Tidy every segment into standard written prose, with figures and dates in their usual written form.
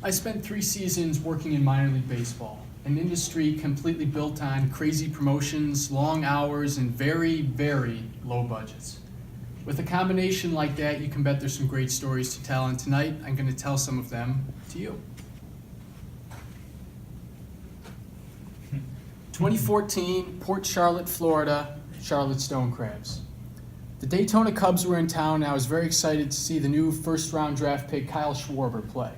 I spent 3 seasons working in minor league baseball, an industry completely built on crazy promotions, long hours, and very, very low budgets. With a combination like that, you can bet there's some great stories to tell, and tonight I'm going to tell some of them to you. 2014, Port Charlotte, Florida, Charlotte Stone Crabs. The Daytona Cubs were in town, and I was very excited to see the new first-round draft pick Kyle Schwarber play.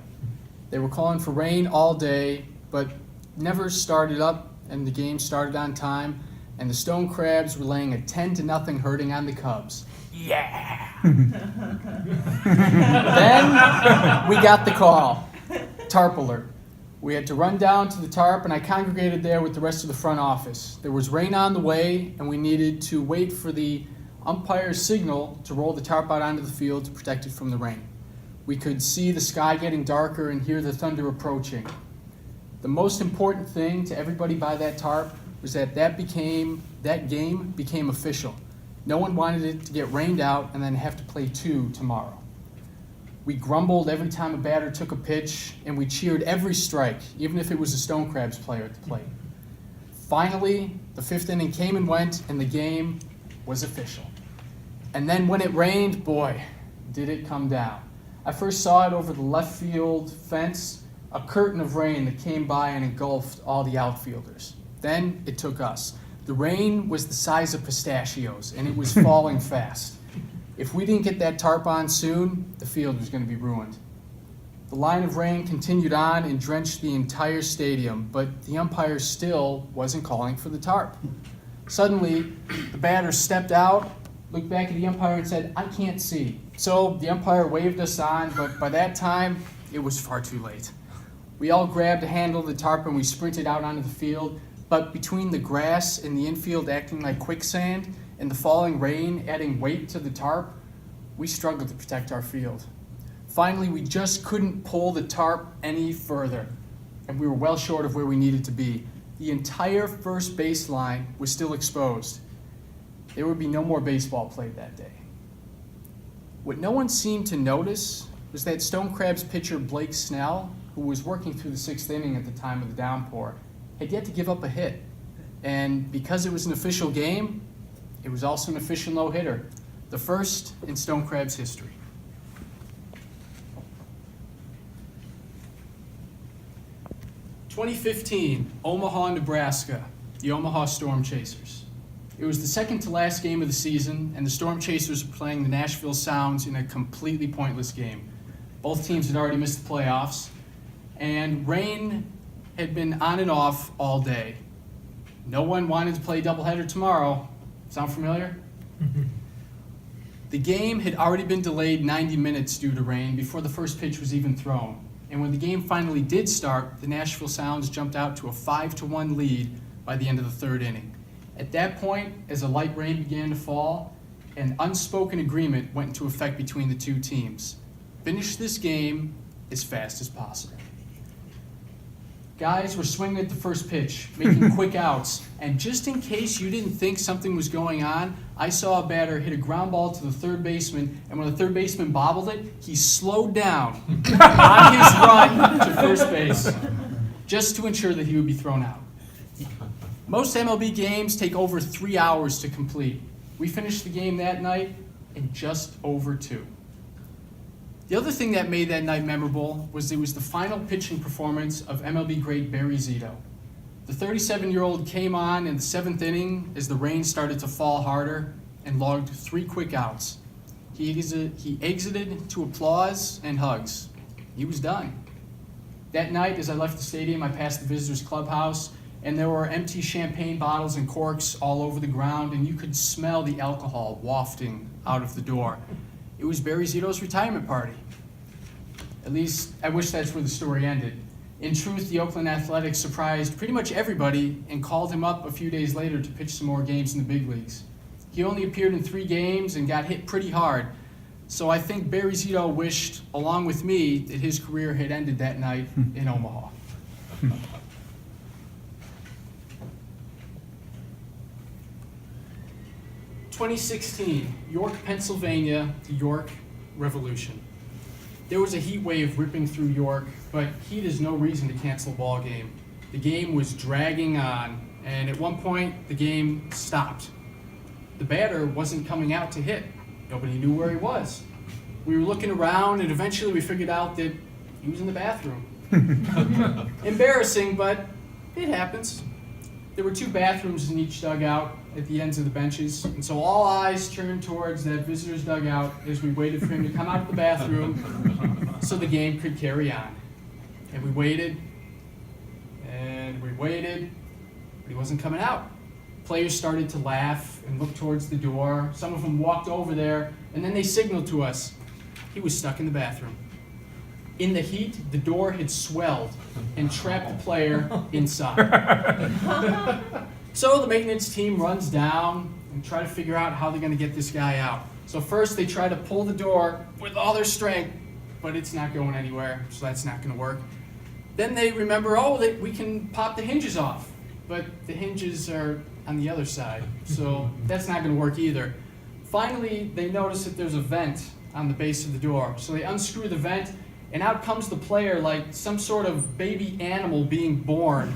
They were calling for rain all day, but never started up, and the game started on time, and the Stone Crabs were laying a 10-0 hurting on the Cubs. Yeah! Then we got the call. Tarp alert. We had to run down to the tarp, and I congregated there with the rest of the front office. There was rain on the way, and we needed to wait for the umpire's signal to roll the tarp out onto the field to protect it from the rain. We could see the sky getting darker and hear the thunder approaching. The most important thing to everybody by that tarp was that game became official. No one wanted it to get rained out and then have to play 2 tomorrow. We grumbled every time a batter took a pitch, and we cheered every strike, even if it was a Stone Crabs player at the plate. Finally, the 5th inning came and went, and the game was official. And then when it rained, boy, did it come down. I first saw it over the left field fence, a curtain of rain that came by and engulfed all the outfielders. Then it took us. The rain was the size of pistachios, and it was falling fast. If we didn't get that tarp on soon, the field was going to be ruined. The line of rain continued on and drenched the entire stadium, but the umpire still wasn't calling for the tarp. Suddenly, the batter stepped out, looked back at the umpire and said, "I can't see." So the umpire waved us on, but by that time, it was far too late. We all grabbed a handle of the tarp and we sprinted out onto the field, but between the grass and the infield acting like quicksand and the falling rain adding weight to the tarp, we struggled to protect our field. Finally, we just couldn't pull the tarp any further, and we were well short of where we needed to be. The entire first baseline was still exposed. There would be no more baseball played that day. What no one seemed to notice was that Stone Crabs pitcher Blake Snell, who was working through the 6th inning at the time of the downpour, had yet to give up a hit. And because it was an official game, it was also an official no-hitter, the first in Stone Crabs history. "2015, Omaha, Nebraska, the Omaha Storm Chasers. It was the second to last game of the season, and the Storm Chasers were playing the Nashville Sounds in a completely pointless game. Both teams had already missed the playoffs, and rain had been on and off all day. No one wanted to play a doubleheader tomorrow. Sound familiar? The game had already been delayed 90 minutes due to rain before the first pitch was even thrown. And when the game finally did start, the Nashville Sounds jumped out to a 5-1 lead by the end of the 3rd inning. At that point, as a light rain began to fall, an unspoken agreement went into effect between the two teams. Finish this game as fast as possible. Guys were swinging at the first pitch, making quick outs, and just in case you didn't think something was going on, I saw a batter hit a ground ball to the third baseman, and when the third baseman bobbled it, he slowed down on his run to first base, just to ensure that he would be thrown out. Most MLB games take over 3 hours to complete. We finished the game that night in just over 2. The other thing that made that night memorable was it was the final pitching performance of MLB great Barry Zito. The 37-year-old came on in the 7th inning as the rain started to fall harder and logged 3 quick outs. He exited to applause and hugs. He was done. That night, as I left the stadium, I passed the visitors' clubhouse, and there were empty champagne bottles and corks all over the ground, and you could smell the alcohol wafting out of the door. It was Barry Zito's retirement party. At least, I wish that's where the story ended. In truth, the Oakland Athletics surprised pretty much everybody and called him up a few days later to pitch some more games in the big leagues. He only appeared in 3 games and got hit pretty hard, so I think Barry Zito wished, along with me, that his career had ended that night in Omaha. 2016, York, Pennsylvania, the York Revolution. There was a heat wave ripping through York, but heat is no reason to cancel a ball game. The game was dragging on, and at one point, the game stopped. The batter wasn't coming out to hit. Nobody knew where he was. We were looking around, and eventually we figured out that he was in the bathroom. Embarrassing, but it happens. There were 2 bathrooms in each dugout at the ends of the benches, and so all eyes turned towards that visitor's dugout as we waited for him to come out of the bathroom so the game could carry on. And we waited, but he wasn't coming out. Players started to laugh and look towards the door. Some of them walked over there, and then they signaled to us. He was stuck in the bathroom. In the heat, the door had swelled and trapped the player inside. So the maintenance team runs down and try to figure out how they're going to get this guy out. So first they try to pull the door with all their strength, but it's not going anywhere, so that's not going to work. Then they remember, we can pop the hinges off, but the hinges are on the other side, so that's not going to work either. Finally, they notice that there's a vent on the base of the door, so they unscrew the vent, and out comes the player like some sort of baby animal being born.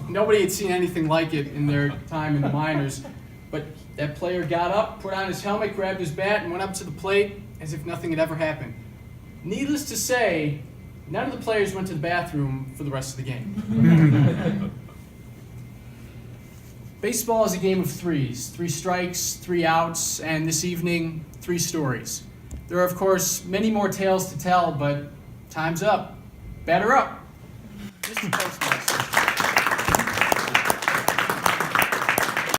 Nobody had seen anything like it in their time in the minors, but that player got up, put on his helmet, grabbed his bat, and went up to the plate as if nothing had ever happened. Needless to say, none of the players went to the bathroom for the rest of the game. Baseball is a game of 3s, 3 strikes, 3 outs, and this evening, 3 stories. There are, of course, many more tales to tell, but time's up. Batter up. Mr. Toastmaster.